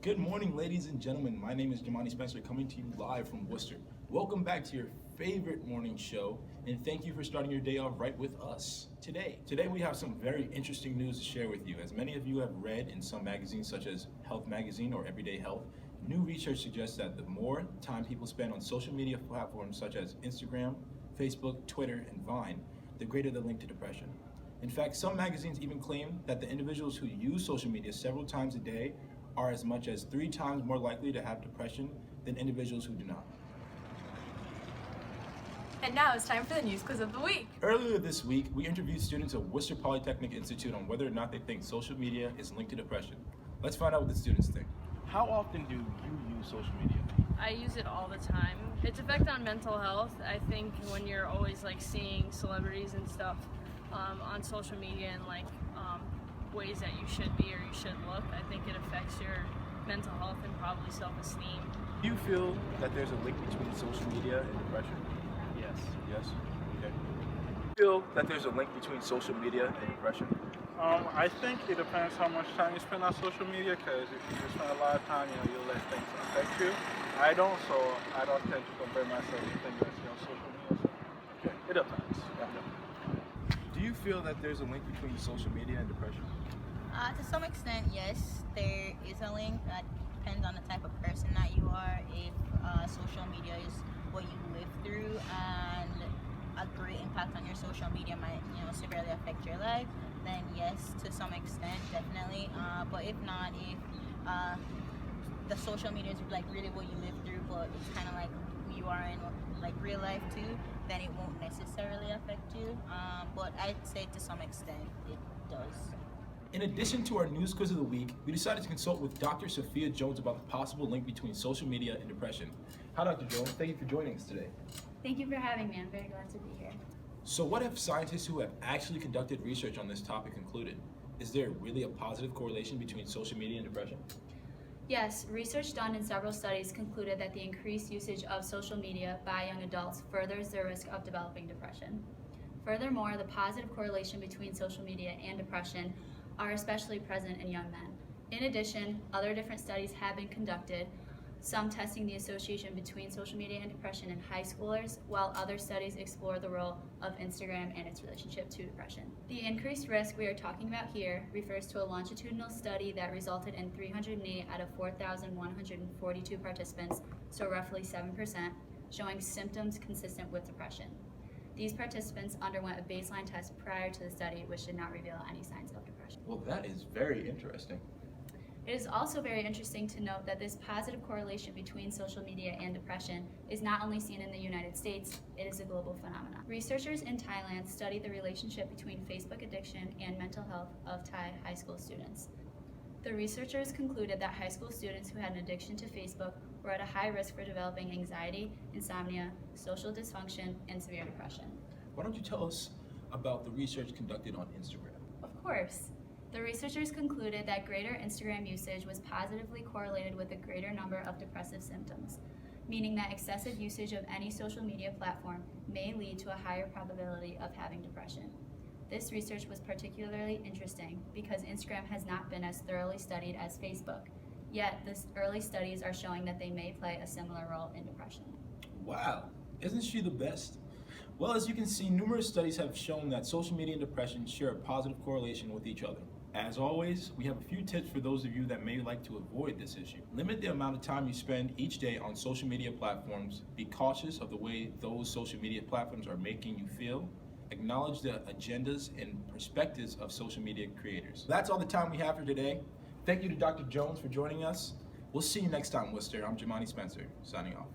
Good morning, ladies and gentlemen. My name is Jamani Spencer, coming to you live from Worcester. Welcome back to your favorite morning show, and thank you for starting your day off right with us today we have some very interesting news to share with you. As many of you have read in some magazines such as Health Magazine or Everyday Health, new research suggests that the more time people spend on social media platforms such as Instagram, Facebook, Twitter, and Vine, the greater the link to depression. In fact, some magazines even claim that the individuals who use social media several times a day are as much as 3 times more likely to have depression than individuals who do not. And now it's time for the news quiz of the week. Earlier this week, we interviewed students of Worcester Polytechnic Institute on whether or not they think social media is linked to depression. Let's find out what the students think. How often do you use social media? I use it all the time. Its effect on mental health, I think when you're always seeing celebrities and stuff on social media and ways that you should be or you should look, I think it affects your mental health and probably self-esteem. Do you feel that there's a link between social media and depression? Yes. Yes? Okay. Do you feel that there's a link between social media and depression? I think it depends how much time you spend on social media, because if you spend a lot of time, you'll let things affect you. I don't, so I don't tend to compare myself to things I see on social media. So Okay. it depends. Do you feel that there's a link between social media and depression? To some extent, yes, there is a link. That depends on the type of person that you are. If social media is what you live through, and a great impact on your social media might, severely affect your life, then yes, to some extent, definitely. But if not, if the social media is really what you live through, but it's kind of like who you are in real life too, then it won't necessarily affect you. But I'd say to some extent it does. In addition to our news quiz of the week, we decided to consult with Dr. Sophia Jones about the possible link between social media and depression. Hi, Dr. Jones. Thank you for joining us today. Thank you for having me. I'm very glad to be here. So what have scientists who have actually conducted research on this topic concluded? Is there really a positive correlation between social media and depression? Yes, research done in several studies concluded that the increased usage of social media by young adults furthers their risk of developing depression. Furthermore, the positive correlation between social media and depression are especially present in young men. In addition, other different studies have been conducted, some testing the association between social media and depression in high schoolers, while other studies explore the role of Instagram and its relationship to depression. The increased risk we are talking about here refers to a longitudinal study that resulted in 308 out of 4,142 participants, so roughly 7%, showing symptoms consistent with depression. These participants underwent a baseline test prior to the study, which did not reveal any signs of depression. Well, that is very interesting. It is also very interesting to note that this positive correlation between social media and depression is not only seen in the United States, it is a global phenomenon. Researchers in Thailand studied the relationship between Facebook addiction and mental health of Thai high school students. The researchers concluded that high school students who had an addiction to Facebook were at a high risk for developing anxiety, insomnia, social dysfunction, and severe depression. Why don't you tell us about the research conducted on Instagram? Of course. The researchers concluded that greater Instagram usage was positively correlated with a greater number of depressive symptoms, meaning that excessive usage of any social media platform may lead to a higher probability of having depression. This research was particularly interesting because Instagram has not been as thoroughly studied as Facebook, yet the early studies are showing that they may play a similar role in depression. Wow, isn't she the best? Well, as you can see, numerous studies have shown that social media and depression share a positive correlation with each other. As always, we have a few tips for those of you that may like to avoid this issue. Limit the amount of time you spend each day on social media platforms. Be cautious of the way those social media platforms are making you feel. Acknowledge the agendas and perspectives of social media creators. That's all the time we have for today. Thank you to Dr. Jones for joining us. We'll see you next time, Worcester. I'm Jamani Spencer, signing off.